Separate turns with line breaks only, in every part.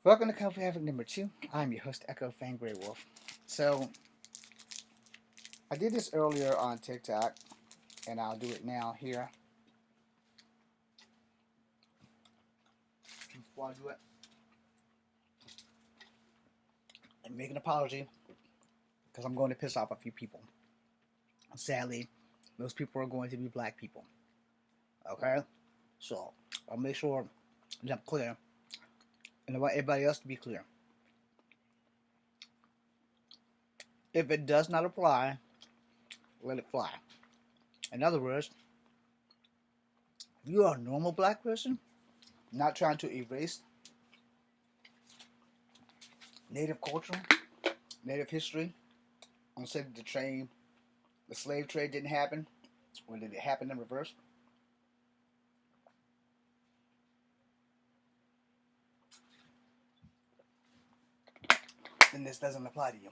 Welcome to Coffee Havoc number 2. I'm your host, Echo Fang Grey Wolf. So, I did this earlier on TikTok, and I'll do it now here. Before I do it, and make an apology, because I'm going to piss off a few people. Sadly, those people are going to be black people. Okay? So, I'll make sure that I'm clear, and I want everybody else to be clear. If it does not apply, let it fly. In other words, if you are a normal black person, not trying to erase native culture, native history, and say that the slave trade didn't happen, or did it happen in reverse? Then this doesn't apply to you.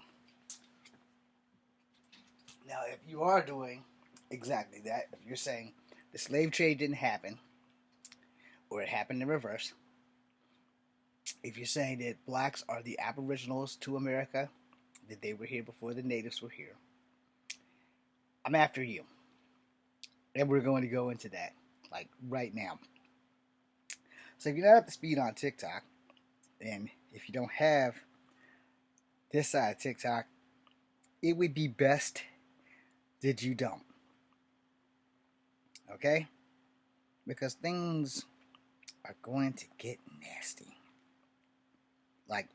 Now, if you are doing exactly that, if you're saying the slave trade didn't happen, or it happened in reverse, if you're saying that blacks are the aboriginals to America, that they were here before the natives were here, I'm after you. And we're going to go into that, like right now. So if you're not up to speed on TikTok, and if you don't have this side of TikTok, it would be best that you don't. Okay? Because things are going to get nasty. Like,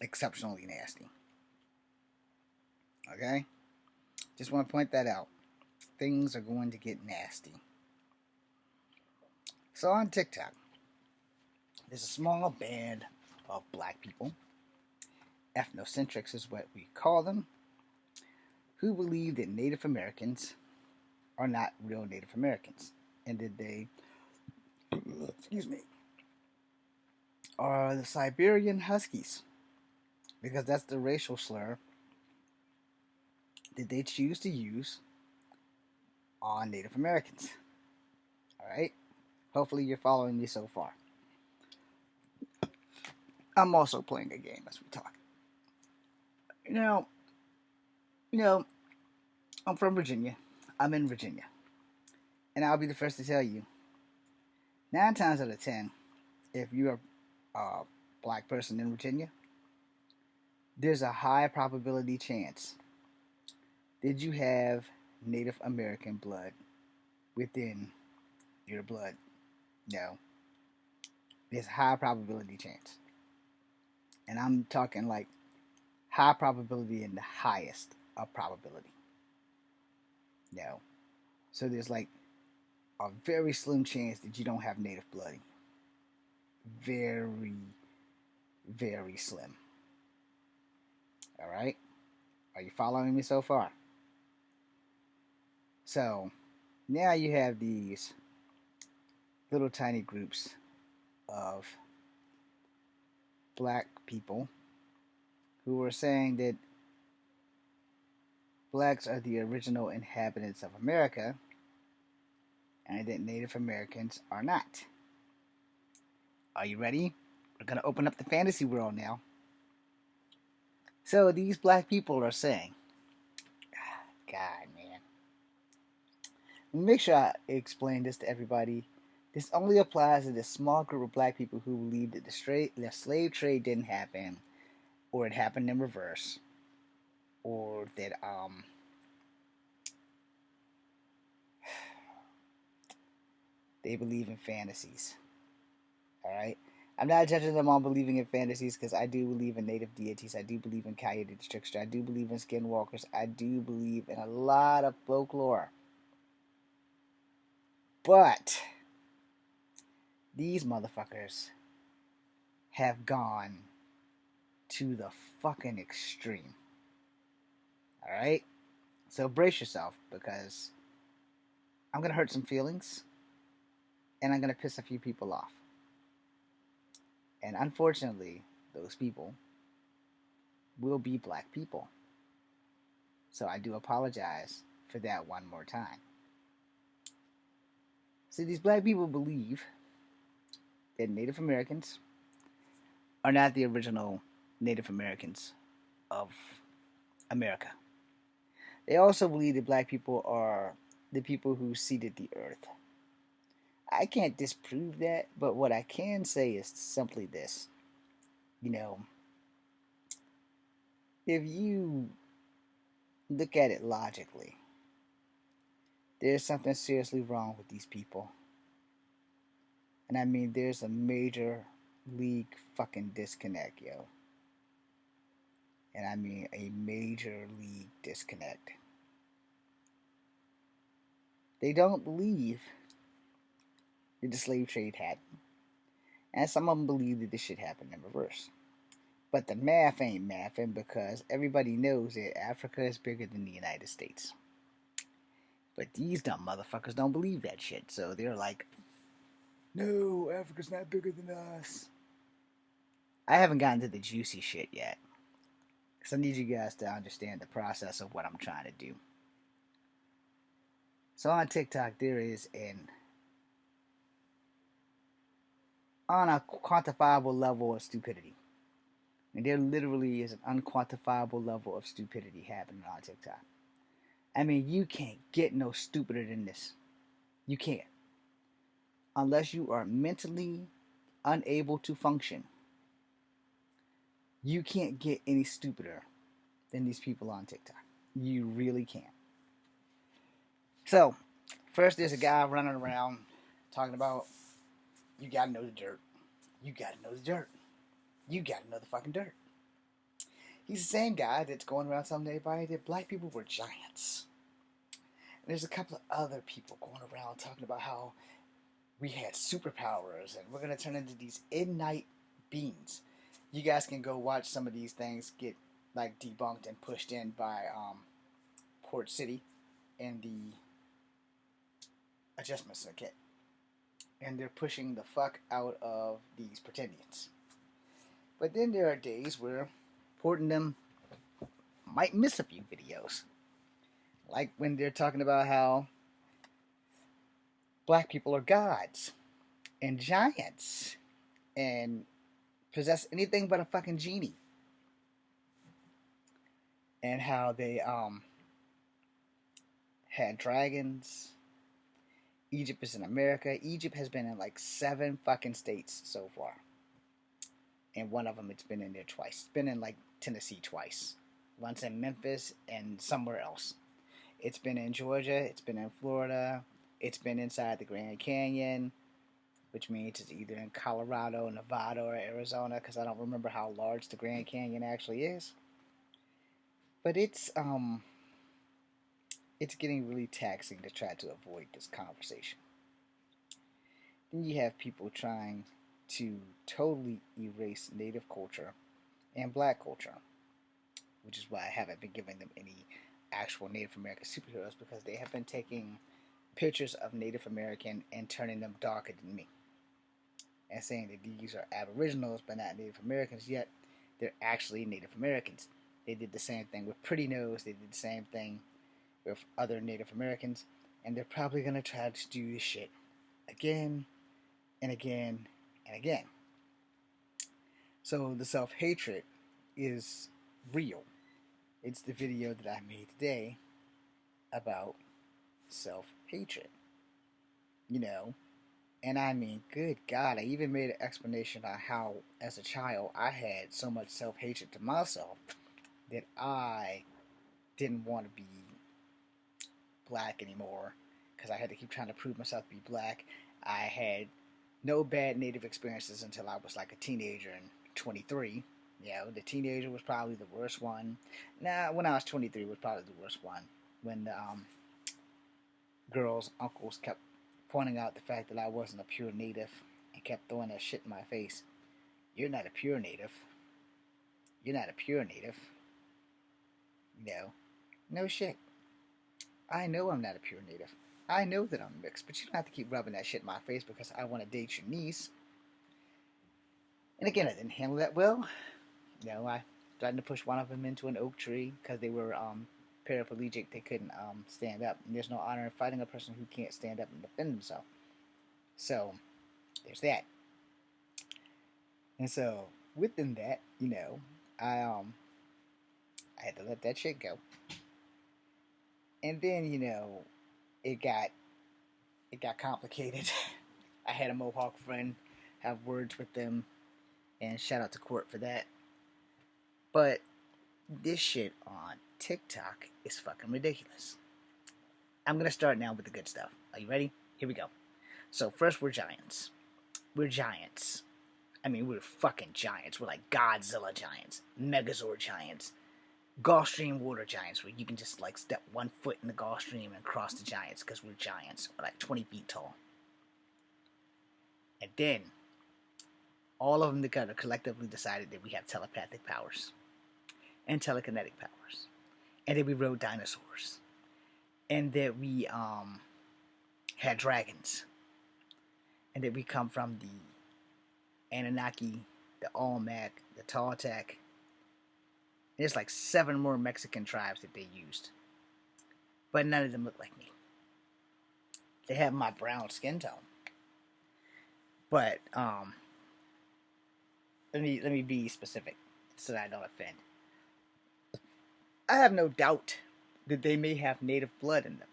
exceptionally nasty. Okay? Just want to point that out. Things are going to get nasty. So on TikTok, there's a small band of black people, ethnocentrics is what we call them, who believe that Native Americans are not real Native Americans, and that they, excuse me, are the Siberian Huskies, because that's the racial slur that they choose to use on Native Americans. Alright? Hopefully you're following me so far. I'm also playing a game as we talk. You know, I'm from Virginia. I'm in Virginia. And I'll be the first to tell you, 9 times out of 10, if you're a black person in Virginia, there's a high probability chance that you have Native American blood within your blood. No. There's a high probability chance. And I'm talking like high probability and the highest of probability. No. So there's like a very slim chance that you don't have native blood. Very, very slim. Alright? Are you following me so far? So, now you have these little tiny groups of black people who are saying that blacks are the original inhabitants of America and that Native Americans are not. Are you ready? We're going to open up the fantasy world now. So these black people are saying, God, man. Let me make sure I explain this to everybody. This only applies to this small group of black people who believe that the slave trade didn't happen, or it happened in reverse, or that they believe in fantasies. Alright? I'm not judging them on believing in fantasies, because I do believe in native deities. I do believe in Coyote the Trickster. I do believe in skinwalkers. I do believe in a lot of folklore. But these motherfuckers have gone to the fucking extreme. Alright? So brace yourself, because I'm going to hurt some feelings, and I'm going to piss a few people off. And unfortunately, those people will be black people. So I do apologize for that one more time. See, these black people believe that Native Americans are not the original Native Americans of America. They also believe that black people are the people who seeded the earth. I can't disprove that, but what I can say is simply this. You know, if you look at it logically, there's something seriously wrong with these people. And I mean, there's a major league fucking disconnect, yo. And I mean, a major league disconnect. They don't believe that the slave trade happened. And some of them believe that this shit happened in reverse. But the math ain't mathing because everybody knows that Africa is bigger than the United States. But these dumb motherfuckers don't believe that shit. So they're like, no, Africa's not bigger than us. I haven't gotten to the juicy shit yet. Because I need you guys to understand the process of what I'm trying to do. So on TikTok, there is an unquantifiable level of stupidity. And there literally is an unquantifiable level of stupidity happening on TikTok. I mean, you can't get no stupider than this. You can't. Unless you are mentally unable to function, you can't get any stupider than these people on TikTok. You really can't. So, first there's a guy running around talking about, you gotta know the dirt. You gotta know the dirt. You gotta know the fucking dirt. He's the same guy that's going around telling everybody that black people were giants. And there's a couple of other people going around talking about how we had superpowers and we're going to turn into these midnight beings. You guys can go watch some of these things get like debunked and pushed in by Port City and the Adjustment Circuit. And they're pushing the fuck out of these pretendians. But then there are days where Port and them might miss a few videos. Like when they're talking about how black people are gods and giants and possess anything but a fucking genie. And how they had dragons. Egypt is in America. Egypt has been in like 7 fucking states so far. And one of them, it's been in there twice. It's been in like Tennessee twice. Once in Memphis and somewhere else. It's been in Georgia. It's been in Florida. It's been inside the Grand Canyon, which means it's either in Colorado, Nevada, or Arizona, because I don't remember how large the Grand Canyon actually is. But it's getting really taxing to try to avoid this conversation. Then you have people trying to totally erase Native culture and black culture, which is why I haven't been giving them any actual Native American superheroes, because they have been taking pictures of Native American and turning them darker than me and saying that these are Aboriginals but not Native Americans, yet they're actually Native Americans. They did the same thing with Pretty Nose. They did the same thing with other Native Americans, and they're probably going to try to do this shit again and again and again. So the self-hatred is real. It's the video that I made today about self-hatred. You know, and I mean, good God, I even made an explanation on how, as a child, I had so much self-hatred to myself that I didn't want to be black anymore because I had to keep trying to prove myself to be black. I had no bad Native experiences until I was like a teenager and 23. Yeah, the teenager was probably the worst one. When I was 23 was probably the worst one. When the girls' uncles kept pointing out the fact that I wasn't a pure Native and kept throwing that shit in my face. You're not a pure Native. You're not a pure Native. No shit. I know I'm not a pure Native. I know that I'm mixed, but you don't have to keep rubbing that shit in my face because I want to date your niece. And again, I didn't handle that well. I threatened to push one of them into an oak tree because they were paraplegic. They couldn't stand up. And there's no honor in fighting a person who can't stand up and defend himself. So, there's that. And so, within that, I had to let that shit go. And then, it got it got complicated. I had a Mohawk friend have words with them, and shout out to Court for that. But this shit on TikTok is fucking ridiculous. I'm gonna start now with the good stuff. Are you ready? Here we go. So first, we're giants. We're giants. I mean, we're fucking giants. We're like Godzilla giants, Megazord giants, Gulf Stream water giants, where you can just like step 1 foot in the Gulf Stream and cross the giants because we're giants. We're like 20 feet tall. And then, all of them together collectively decided that we have telepathic powers and telekinetic powers, and that we rode dinosaurs, and that we had dragons, and that we come from the Anunnaki, the Olmec, the Toltec. There's like 7 more Mexican tribes that they used, but none of them look like me. They have my brown skin tone, but let me be specific so that I don't offend. I have no doubt that they may have native blood in them.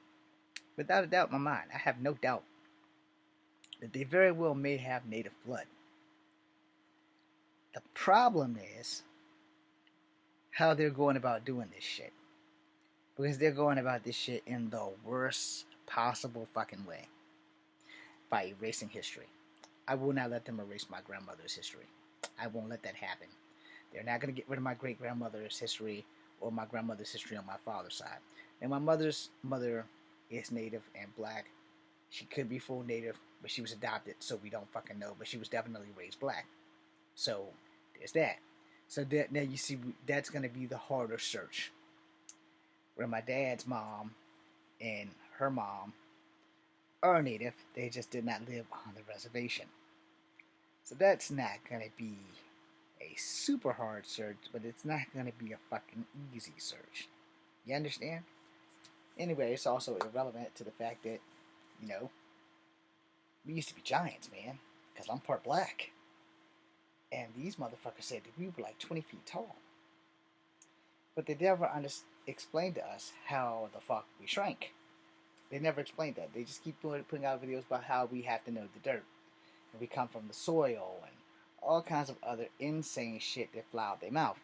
Without a doubt in my mind, I have no doubt that they very well may have native blood. The problem is how they're going about doing this shit. Because they're going about this shit in the worst possible fucking way. By erasing history. I will not let them erase my grandmother's history. I won't let that happen. They're not going to get rid of my great-grandmother's history or my grandmother's history on my father's side. And my mother's mother is native and black. She could be full native, but she was adopted, so we don't fucking know. But she was definitely raised black. So, there's that. So now you see, that's going to be the harder search. Where my dad's mom and her mom are native, they just did not live on the reservation. So that's not going to be a super hard search, but it's not going to be a fucking easy search. You understand? Anyway, it's also irrelevant to the fact that, we used to be giants, man. Because I'm part black. And these motherfuckers said that we were like 20 feet tall. But they never explained to us how the fuck we shrank. They never explained that. They just keep putting out videos about how we have to know the dirt. And we come from the soil and all kinds of other insane shit that fly out their mouth.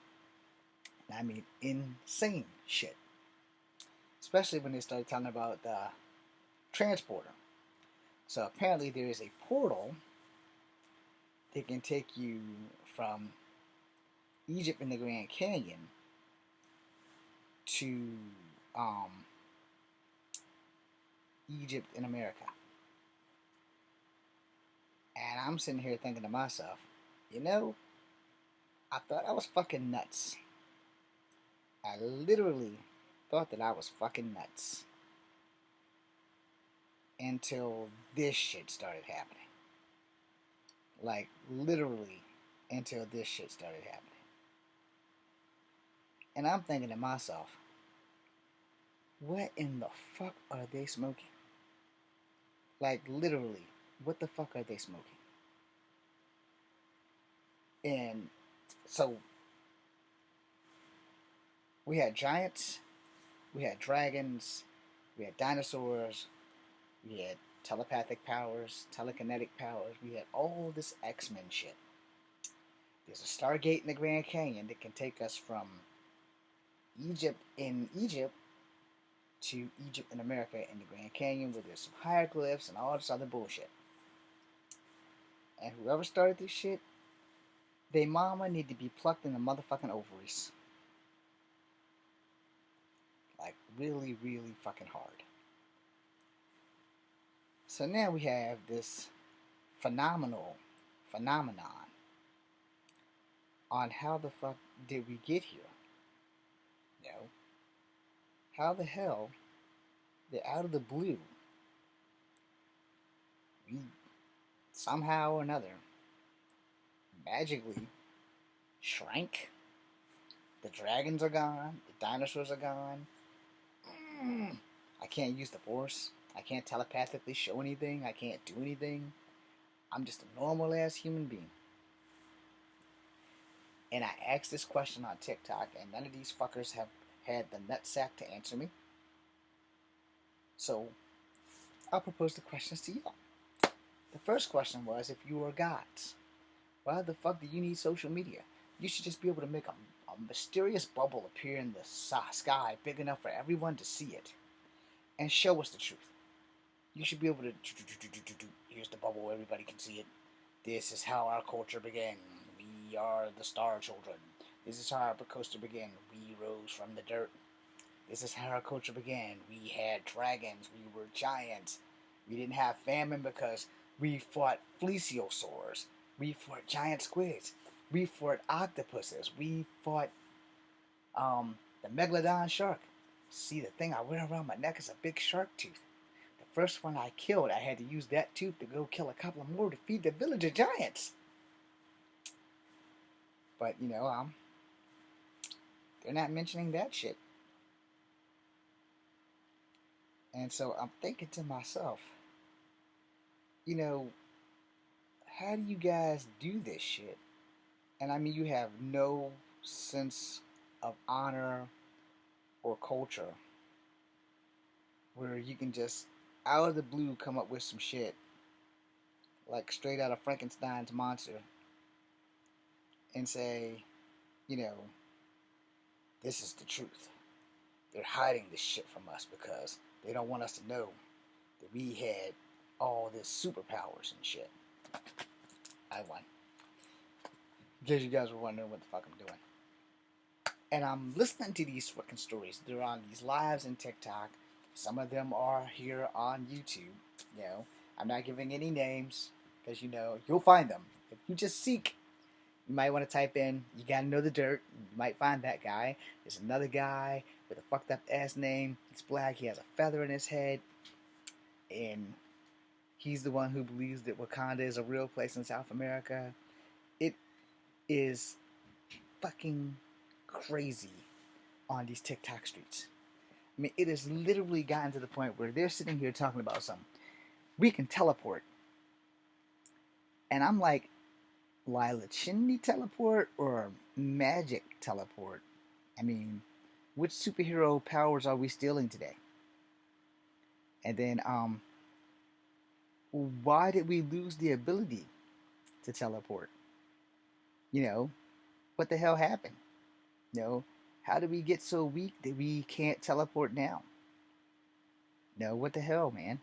And I mean insane shit. Especially when they started talking about the transporter. So apparently there is a portal that can take you from Egypt in the Grand Canyon to Egypt in America. And I'm sitting here thinking to myself, I thought I was fucking nuts. I literally thought that I was fucking nuts. Until this shit started happening. Like, literally, until this shit started happening. And I'm thinking to myself, what in the fuck are they smoking? Like, literally, what the fuck are they smoking? And so, we had giants, we had dragons, we had dinosaurs, we had telepathic powers, telekinetic powers, we had all this X-Men shit. There's a Stargate in the Grand Canyon that can take us from Egypt to Egypt in America in the Grand Canyon, where there's some hieroglyphs and all this other bullshit. And whoever started this shit, they mama need to be plucked in the motherfucking ovaries. Like, really, really fucking hard. So now we have this phenomenon on how the fuck did we get here? How the hell did out of the blue we somehow or another magically shrank? The dragons are gone, the dinosaurs are gone. I can't use the Force. I can't telepathically show anything. I can't do anything. I'm just a normal ass human being. And I asked this question on TikTok, and none of these fuckers have had the nutsack to answer me. So I'll propose the questions to y'all. The first question was, if you were gods, why the fuck do you need social media? You should just be able to make a mysterious bubble appear in the sky big enough for everyone to see it and show us the truth. You should be able to, here's the bubble, everybody can see it. This is how our culture began. We are the Star Children. This is how our culture began. We rose from the dirt. This is how our culture began. We had dragons. We were giants. We didn't have famine because we fought plesiosaurs. We fought giant squids. We fought octopuses. We fought the megalodon shark. See, the thing I wear around my neck is a big shark tooth. The first one I killed, I had to use that tooth to go kill a couple more to feed the village of giants. But, they're not mentioning that shit. And so I'm thinking to myself, how do you guys do this shit? And I mean, you have no sense of honor or culture where you can just out of the blue come up with some shit like straight out of Frankenstein's monster and say, this is the truth. They're hiding this shit from us because they don't want us to know that we had all this superpowers and shit. I won. In case you guys were wondering what the fuck I'm doing. And I'm listening to these fucking stories. They're on these lives in TikTok. Some of them are here on YouTube. I'm not giving any names because you'll find them. If you just seek, you might want to type in, you gotta know the dirt. You might find that guy. There's another guy with a fucked up ass name. He's black. He has a feather in his head. And he's the one who believes that Wakanda is a real place in South America. It is fucking crazy on these TikTok streets. I mean, it has literally gotten to the point where they're sitting here talking about something. We can teleport. And I'm like, Lila Chindy teleport or magic teleport? I mean, which superhero powers are we stealing today? And then, why did we lose the ability to teleport? What the hell happened? How did we get so weak that we can't teleport now? What the hell, man?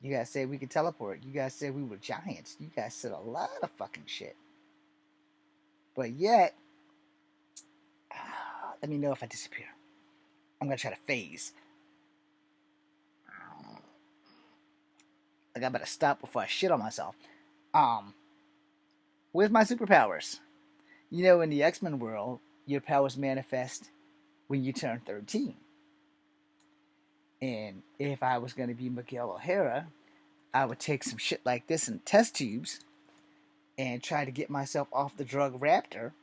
You guys said we could teleport. You guys said we were giants. You guys said a lot of fucking shit. But yet, let me know if I disappear. I'm going to try to phase. Like, I better stop before I shit on myself. With my superpowers. In the X-Men world, your powers manifest when you turn 13. And if I was going to be Miguel O'Hara, I would take some shit like this in test tubes and try to get myself off the drug Rapture,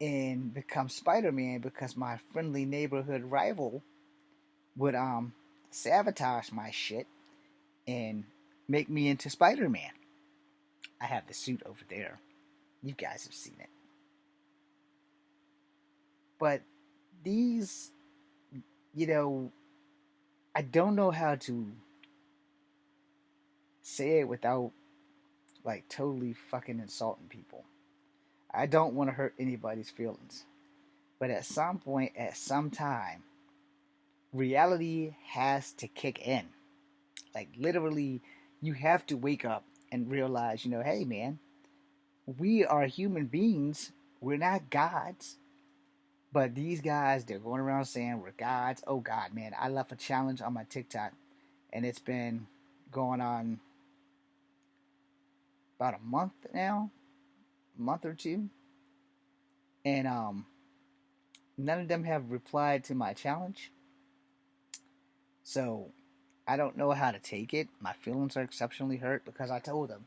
and become Spider-Man because my friendly neighborhood rival would sabotage my shit and make me into Spider-Man. I have the suit over there. You guys have seen it. But these, I don't know how to say it without like totally fucking insulting people. I don't want to hurt anybody's feelings. But at some point, at some time, reality has to kick in. Like literally, you have to wake up and realize, hey man, we are human beings. We're not gods. But these guys, they're going around saying we're gods. Oh God, man, I left a challenge on my TikTok, and it's been going on about a month now, a month or two, and none of them have replied to my challenge. So I don't know how to take it. My feelings are exceptionally hurt because I told them,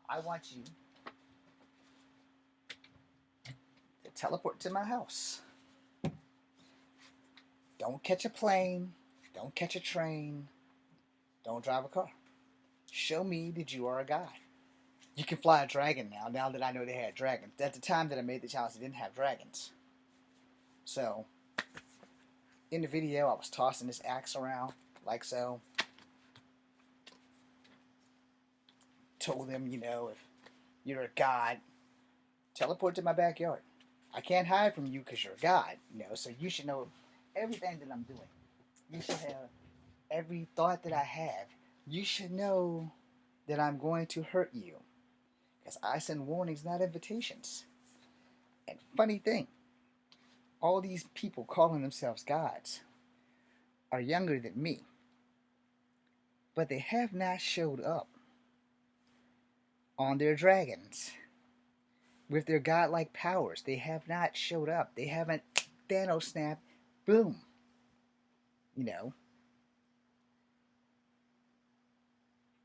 I want you to teleport to my house. Don't catch a plane. Don't catch a train. Don't drive a car. Show me that you are a guy. You can fly a dragon now. Now that I know they had dragons. At the time that I made the challenge, they didn't have dragons. So in the video, I was tossing this axe around like so. Told them, you know, if you're a god, teleport to my backyard. I can't hide from you because you're a god, you know, so you should know everything that I'm doing. You should have every thought that I have. You should know that I'm going to hurt you because I send warnings, not invitations. And funny thing, all these people calling themselves gods are younger than me, but they have not showed up on their dragons with their godlike powers. They have not showed up. They haven't Thanos snapped, boom, you know.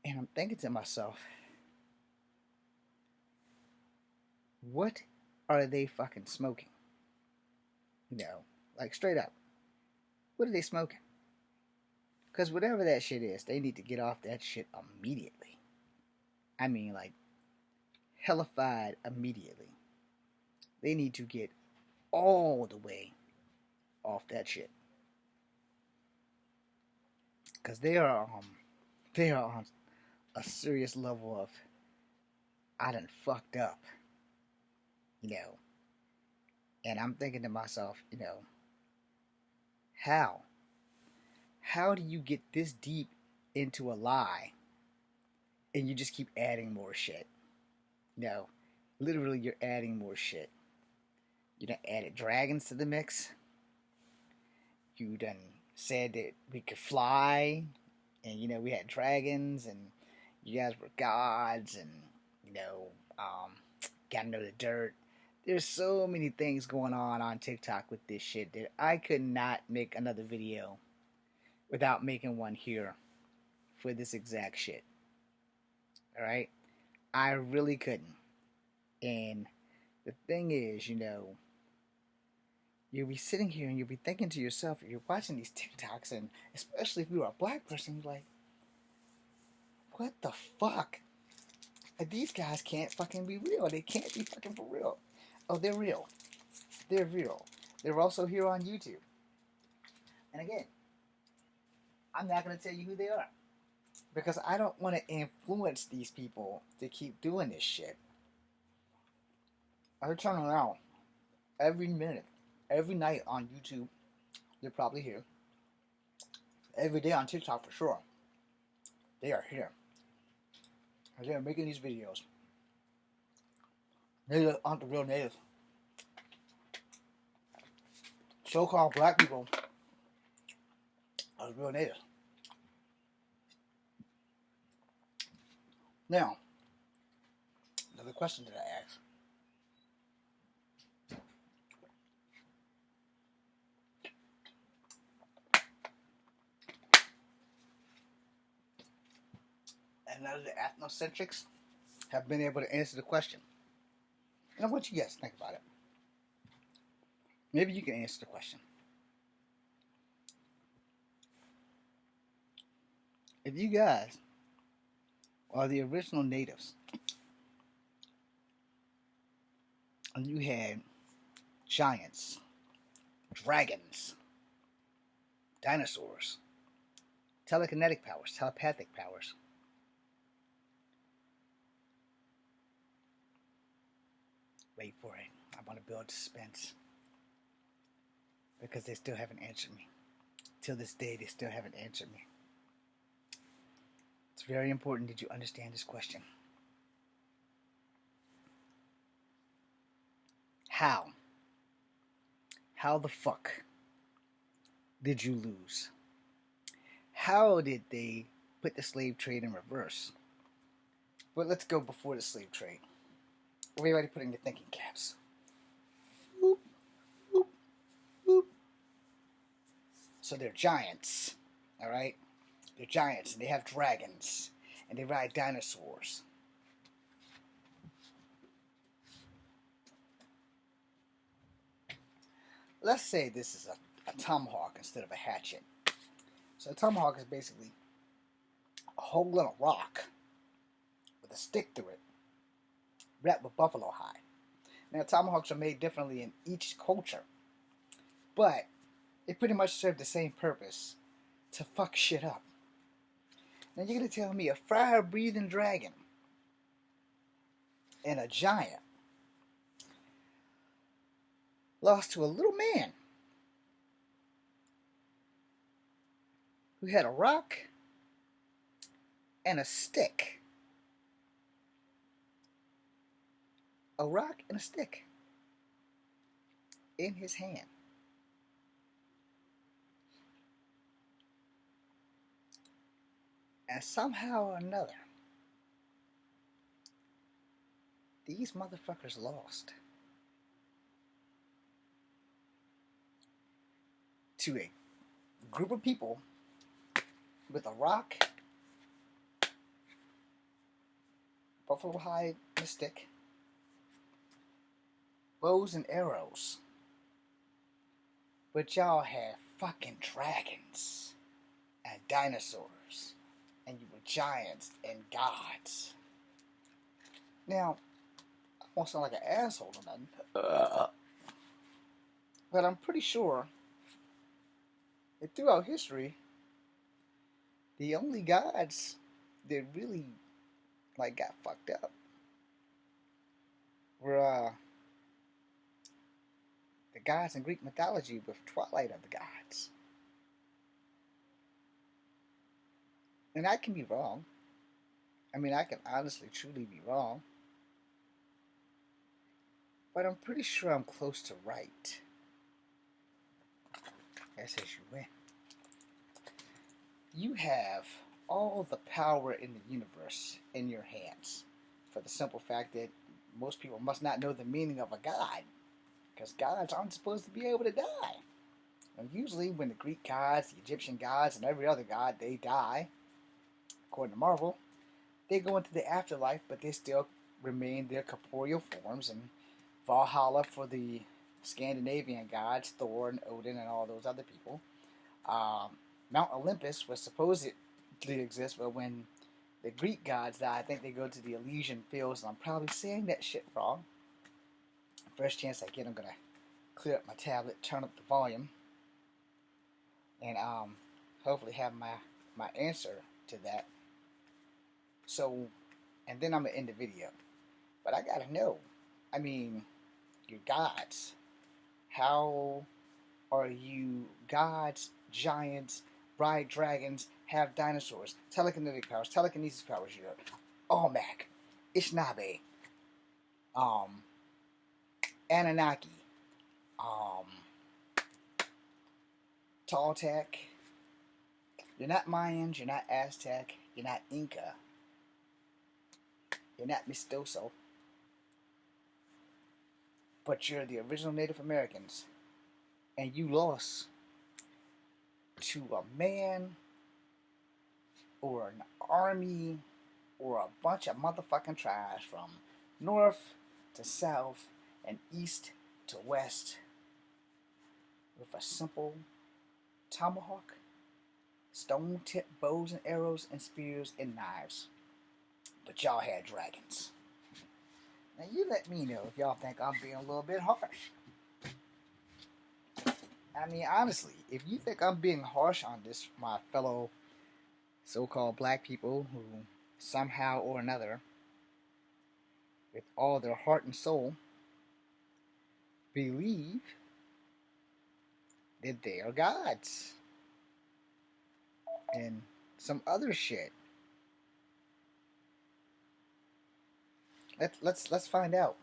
And I'm thinking to myself, what are they fucking smoking? You know, like straight up, what are they smoking? Because whatever that shit is, they need to get off that shit immediately. I mean, like, hellified immediately. They need to get all the way off that shit. Because they are on a serious level of, I done fucked up, you know. And I'm thinking to myself, you know, how? How do you get this deep into a lie and you just keep adding more shit? No, literally you're adding more shit. You done added dragons to the mix. You done said that we could fly, and you know we had dragons, and you guys were gods, and you know, gotta know the dirt. There's so many things going on TikTok with this shit that I could not make another video without making one here for this exact shit. Alright? I really couldn't. And the thing is, you know, you'll be sitting here and you'll be thinking to yourself, you're watching these TikToks, and especially if you're a black person, you're like, what the fuck? These guys can't fucking be real. They can't be fucking for real. Oh, they're real. They're real. They're also here on YouTube. And again, I'm not going to tell you who they are, because I don't want to influence these people to keep doing this shit. I turn around every minute, every night on YouTube. They're probably here. Every day on TikTok for sure. They are here. They're making these videos. They aren't the real natives. So-called black people are the real natives. Now, another question that I asked. And none of the ethnocentrics have been able to answer the question. And I want you guys to think about it. Maybe you can answer the question. If you guys are the original natives, and you had giants, dragons, dinosaurs, telekinetic powers, telepathic powers, wait for it. I want to build suspense. Because they still haven't answered me. Till this day, they still haven't answered me. It's very important that you understand this question. How? How the fuck did you lose? How did they put the slave trade in reverse? But let's go before the slave trade. Everybody put in your thinking caps. Whoop, whoop, whoop. So they're giants, all right? They're giants, and they have dragons, and they ride dinosaurs. Let's say this is a tomahawk instead of a hatchet. So a tomahawk is basically a hole in a rock with a stick through it, wrapped with buffalo hide. Now, tomahawks are made differently in each culture, but they pretty much serve the same purpose, to fuck shit up. Now, you're gonna tell me a fire-breathing dragon and a giant lost to a little man who had a rock and a stick. A rock and a stick in his hand. And somehow or another, these motherfuckers lost to a group of people with a rock, buffalo hide, and a stick, bows and arrows. But y'all had fucking dragons and dinosaurs, and you were giants and gods. Now, I don't want to sound like an asshole or nothing, but I'm pretty sure that throughout history, the only gods that really got fucked up were the gods in Greek mythology with Twilight of the Gods. And I can be wrong. I mean, I can honestly, truly be wrong. But I'm pretty sure I'm close to right. That says you win. You have all the power in the universe in your hands, for the simple fact that most people must not know the meaning of a god, because gods aren't supposed to be able to die. And usually when the Greek gods, the Egyptian gods, and every other god, they die, according to Marvel, they go into the afterlife, but they still remain their corporeal forms. And Valhalla for the Scandinavian gods, Thor and Odin and all those other people. Mount Olympus was supposedly exist, but when the Greek gods die, I think they go to the Elysian Fields, and I'm probably saying that shit wrong. First chance I get, I'm gonna clear up my tablet, turn up the volume, and hopefully have my answer to that. So, and then I'm gonna end the video. But I gotta know, I mean, your gods, how are you gods, giants, bright dragons, have dinosaurs, telekinetic powers, telekinesis powers, you know, Olmec, Ishnabe, Anunnaki, Toltec. You're not Mayans, you're not Aztec, you're not Inca, you're not Mestizo, but you're the original Native Americans, and you lost to a man or an army or a bunch of motherfucking tribes from north to south and east to west with a simple tomahawk, stone-tipped bows and arrows and spears and knives. But y'all had dragons. Now you let me know if y'all think I'm being a little bit harsh. I mean, honestly, if you think I'm being harsh on this, my fellow so-called black people who somehow or another, with all their heart and soul, believe that they are gods and some other shit. Let's find out.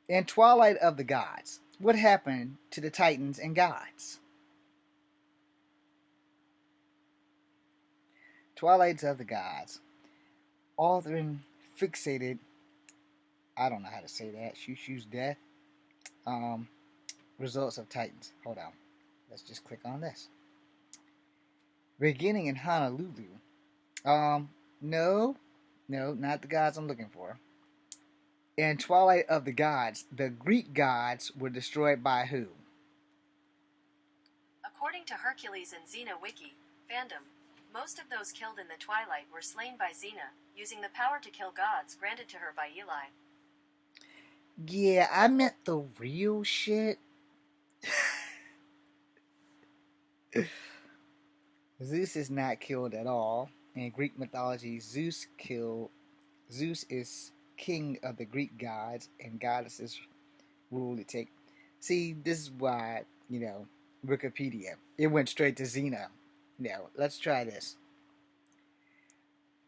In Twilight of the Gods, what happened to the Titans and gods? Twilight of the Gods. Authoring fixated, I don't know how to say that, Shushu's death. Results of Titans. Hold on. Let's just click on this. Beginning in Honolulu. No, not the gods I'm looking for. In Twilight of the Gods, the Greek gods were destroyed by who?
According to Hercules and Xena Wiki, fandom, Most of those killed in the twilight were slain by Xena, using the power to kill gods granted to her by Eli.
Yeah, I meant the real shit. Zeus is not killed at all. In Greek mythology, Zeus is king of the Greek gods, and goddesses rule the take. See, this is why, Wikipedia. It went straight to Xena. Let's try this.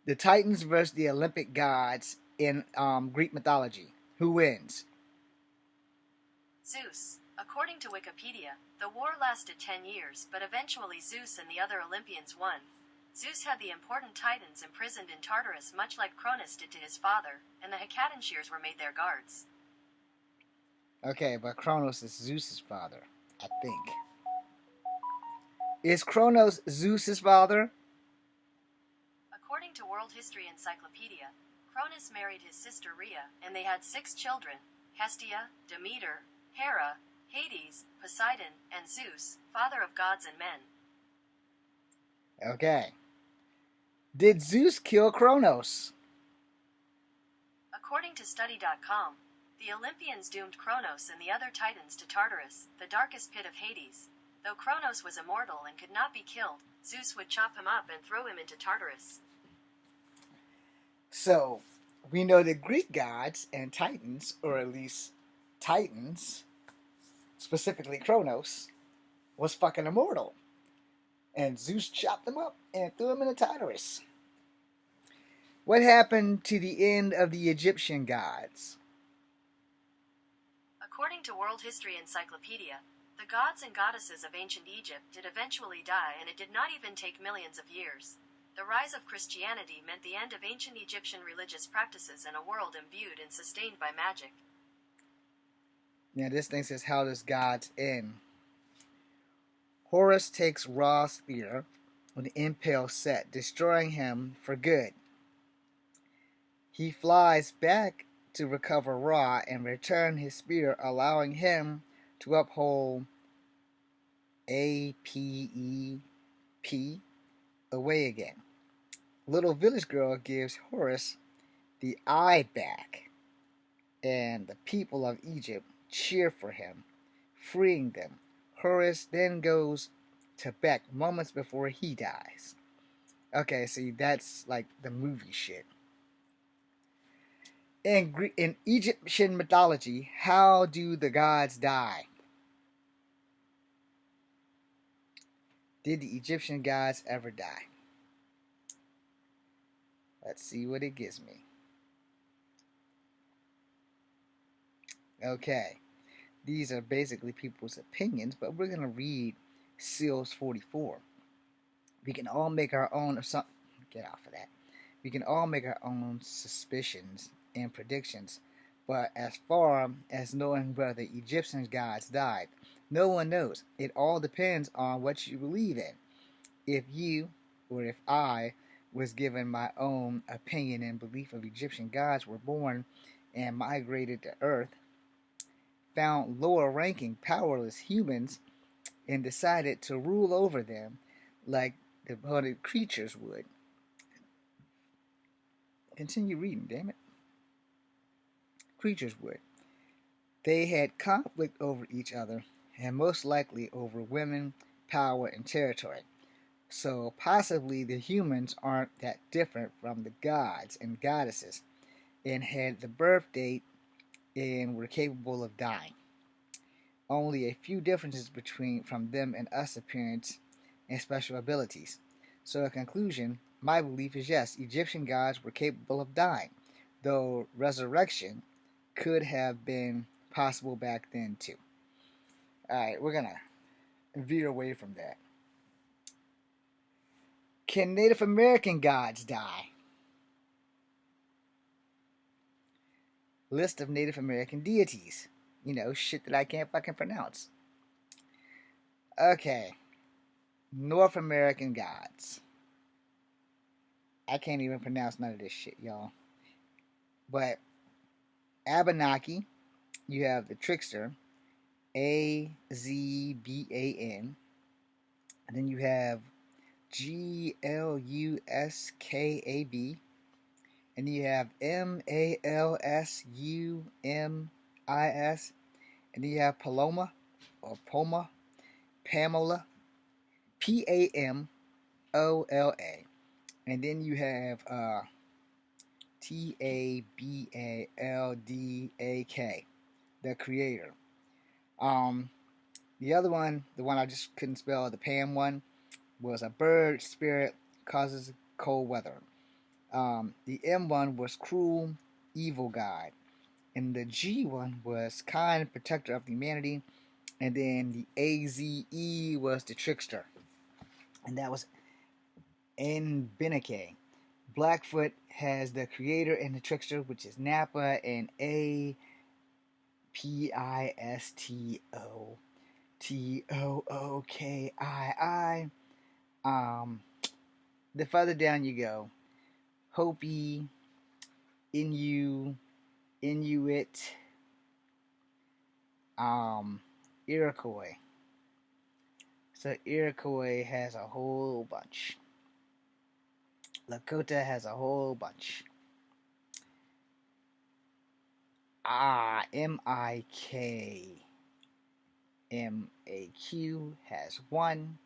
The Titans versus the Olympic gods in Greek mythology. Who wins?
Zeus. According to Wikipedia, the war lasted 10 years, but eventually Zeus and the other Olympians won. Zeus had the important Titans imprisoned in Tartarus much like Cronus did to his father, and the Hecatoncheires were made their guards.
Okay, but Kronos is Zeus's father, I think. Is Kronos Zeus's father?
According to World History Encyclopedia, Cronus married his sister Rhea, and they had 6 children: Hestia, Demeter, Hera, Hades, Poseidon, and Zeus, father of gods and men.
Okay. Did Zeus kill Kronos?
According to Study.com, the Olympians doomed Kronos and the other Titans to Tartarus, the darkest pit of Hades. Though Kronos was immortal and could not be killed, Zeus would chop him up and throw him into Tartarus.
So, we know the Greek gods and Titans, or at least Titans, specifically Kronos, was fucking immortal. And Zeus chopped them up and threw them into Tartarus. What happened to the end of the Egyptian gods?
According to World History Encyclopedia, the gods and goddesses of ancient Egypt did eventually die, and it did not even take millions of years. The rise of Christianity meant the end of ancient Egyptian religious practices and a world imbued and sustained by magic.
Now this thing says, how does gods end? Horus takes Ra's spear with the impale Set, destroying him for good. He flies back to recover Ra and return his spear, allowing him to uphold Apep away again. Little village girl gives Horus the eye back, and the people of Egypt cheer for him, freeing them. Horus then goes to Beck moments before he dies. Okay, see, that's like the movie shit. In Egyptian mythology, how do the gods die? Did the Egyptian gods ever die? Let's see what it gives me. Okay, these are basically people's opinions, but we're going to read Seals 44. We can all make our own, get off of that. We can all make our own suspicions and predictions, but as far as knowing whether the Egyptian gods died, no one knows. It all depends on what you believe in. If you, or if I, was given my own opinion and belief of Egyptian gods were born and migrated to Earth, found lower-ranking, powerless humans, and decided to rule over them like the hunted creatures would. Continue reading, damn it. Creatures would. They had conflict over each other, and most likely over women, power, and territory. So possibly the humans aren't that different from the gods and goddesses, and had the birth date and were capable of dying. Only a few differences from them and us: appearance and special abilities. So in conclusion, my belief is yes, Egyptian gods were capable of dying, though resurrection could have been possible back then too. Alright, we're gonna veer away from that. Can Native American gods die? List of Native American deities. Shit that I can't fucking pronounce. Okay. North American gods. I can't even pronounce none of this shit, y'all. But Abenaki, you have the trickster, Azban, and then you have Gluskab, and you have Malsumis, and then you have Paloma or Poma, Pamela, Pamola, and then you have Tabaldak, the creator. The other one, the one I just couldn't spell, the Pam one, was a bird spirit causes cold weather. The M one was cruel, evil god, and the G one was kind protector of humanity, and then the AZE was the trickster, and that was Beneke. Blackfoot has the creator and the trickster, which is Nappa, and Pistookii. The further down you go, Hopi, Inuit, Iroquois. So Iroquois has a whole bunch. Lakota has a whole bunch. MIKMAQ has one.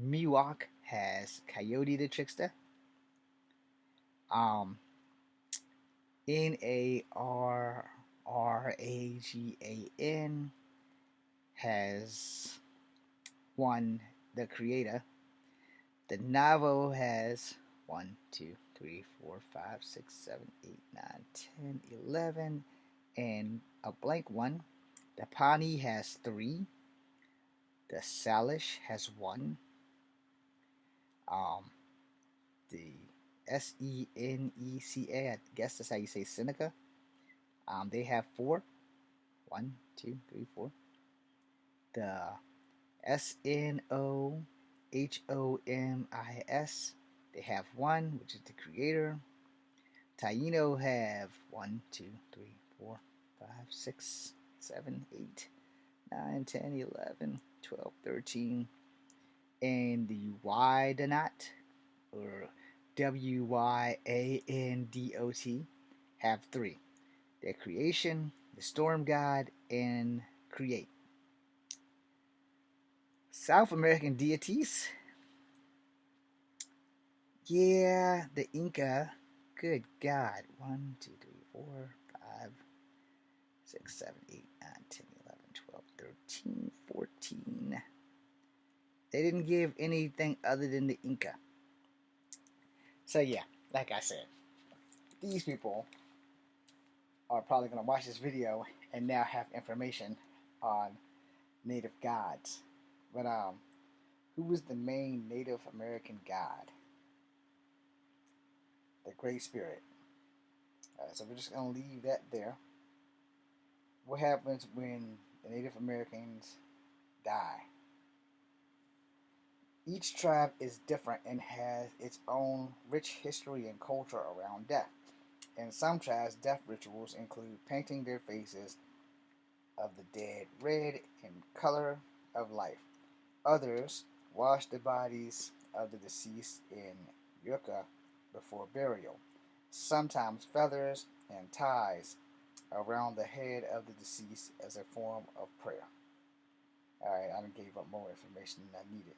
Miwok has Coyote the Trickster. NARRAGAN has one, the creator. The Navajo has 1, 2, 3, 4, 5, 6, 7, 8, 9, 10, 11, and a blank one. The Pawnee has 3. The Salish has 1. The Seneca, I guess that's how you say Seneca. They have 4. 1, 2, 3, 4. The Snohomis, they have 1, which is the creator. Taino have 1, 2, 3, 4, 5, 6, 7, 8, 9, 10, 11, 12, 13. And the Wyandot, or Wyandot, have 3. Their creation, the storm god, and create. South American deities. Yeah, the Inca. Good God. 1, 2, 3, 4, 5, 6, 7, 8, 9, 10, 11, 12, 13, 14. They didn't give anything other than the Inca. So yeah, like I said, these people are probably going to watch this video and now have information on Native gods. But who was the main Native American god? The Great Spirit. So we're just going to leave that there. What happens when the Native Americans die? Each tribe is different and has its own rich history and culture around death. In some tribes, death rituals include painting their faces of the dead red in color of life. Others wash the bodies of the deceased in yucca before burial. Sometimes feathers and ties around the head of the deceased as a form of prayer. Alright, I gave up more information than I needed.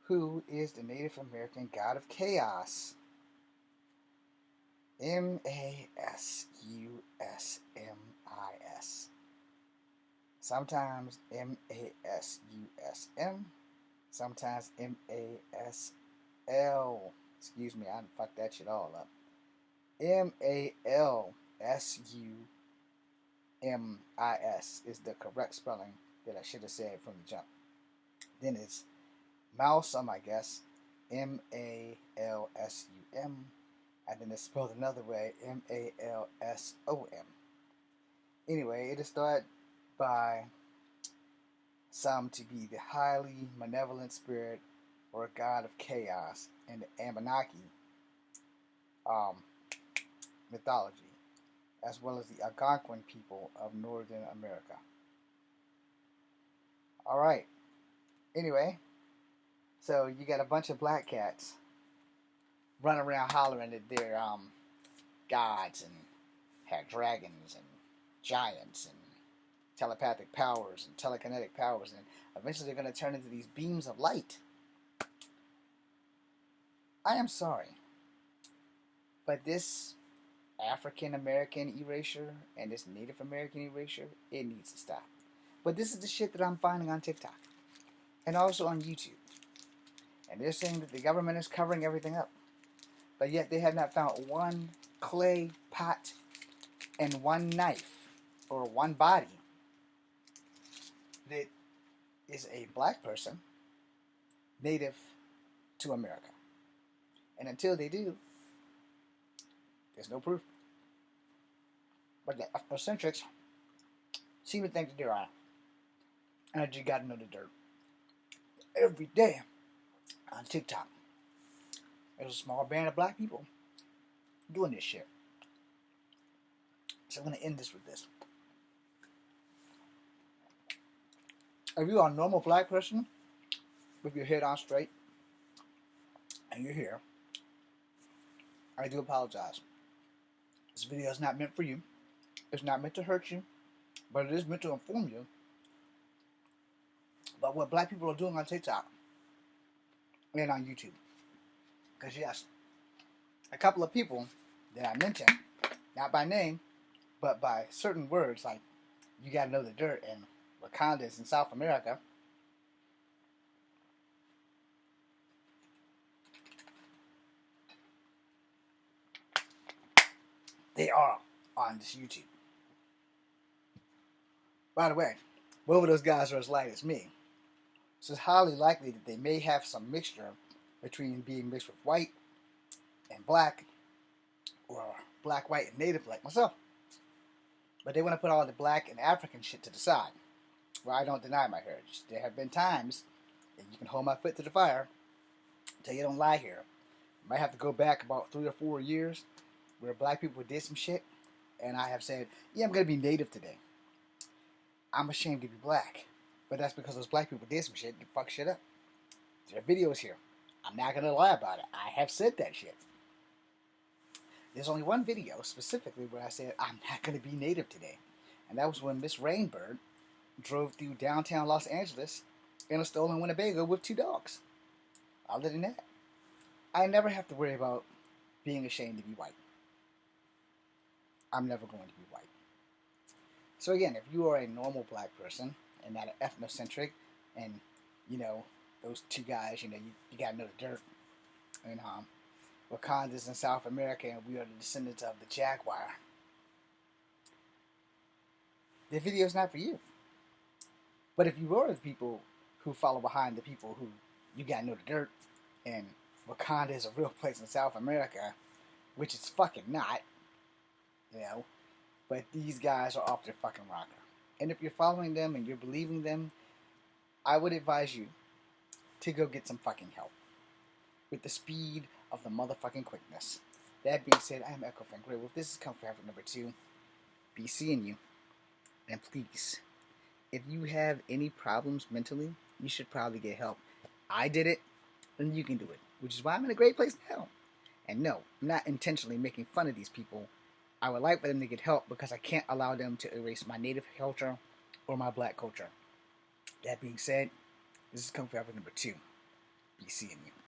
Who is the Native American god of chaos? Masusmis. Sometimes Masusm. Sometimes Masl. Excuse me, I fucked that shit all up. Malsumis is the correct spelling that I should have said from the jump. Then it's Malsum, I guess. Malsum. And then it's spelled another way, Malsom. Anyway, it is thought by some to be the highly malevolent spirit or god of chaos in the Abenaki mythology, as well as the Algonquin people of Northern America. Alright, anyway, So you got a bunch of black cats running around hollering that they're gods and have dragons and giants and telepathic powers and telekinetic powers, and eventually they're going to turn into these beams of light. I am sorry, but this African American erasure and this Native American erasure, it needs to stop. But this is the shit that I'm finding on TikTok and also on YouTube. And they're saying that the government is covering everything up. But yet they have not found one clay pot and one knife or one body that is a black person native to America. And until they do, there's no proof. But the ethnocentrics seem to think that they're on it. And I just gotta know the dirt. Every day on TikTok, there's a small band of black people doing this shit. So I'm gonna end this with this. If you are a normal black person with your head on straight and you're here, I do apologize. This video is not meant for you. It's not meant to hurt you, but it is meant to inform you about what black people are doing on TikTok and on YouTube. Because yes, a couple of people that I mentioned, not by name, but by certain words like you gotta know the dirt and Wakanda's in South America, they are on this YouTube. By the way, both of those guys are as light as me. So it's highly likely that they may have some mixture between being mixed with white and black, or black, white, and native like myself. But they want to put all the black and African shit to the side. Well, I don't deny my heritage. There have been times, and you can hold my foot to the fire, tell you don't lie here. I might have to go back about 3 or 4 years where black people did some shit, and I have said, yeah, I'm going to be native today. I'm ashamed to be black. But that's because those black people did some shit and fuck shit up. There are videos here. I'm not going to lie about it. I have said that shit. There's only one video specifically where I said I'm not going to be native today. And that was when Miss Rainbird drove through downtown Los Angeles in a stolen Winnebago with 2 dogs. Other than that, I never have to worry about being ashamed to be white. I'm never going to be white. So again, if you are a normal black person and not an ethnocentric, and you know those 2 guys, you gotta know the dirt. And Wakanda's in South America, and we are the descendants of the jaguar. The video is not for you. But if you are the people who follow behind the people who you gotta know the dirt, and Wakanda is a real place in South America, which it's fucking not, but these guys are off their fucking rocker. And if you're following them and you're believing them, I would advise you to go get some fucking help. With the speed of the motherfucking quickness. That being said, I am Echo Frank Gray. Well, this is Comfort Effort number 2. Be seeing you. And please, if you have any problems mentally, you should probably get help. I did it, and you can do it. Which is why I'm in a great place now. And no, I'm not intentionally making fun of these people. I would like for them to get help because I can't allow them to erase my native culture or my black culture. That being said, this is Comfort Effort number 2. Be seeing you.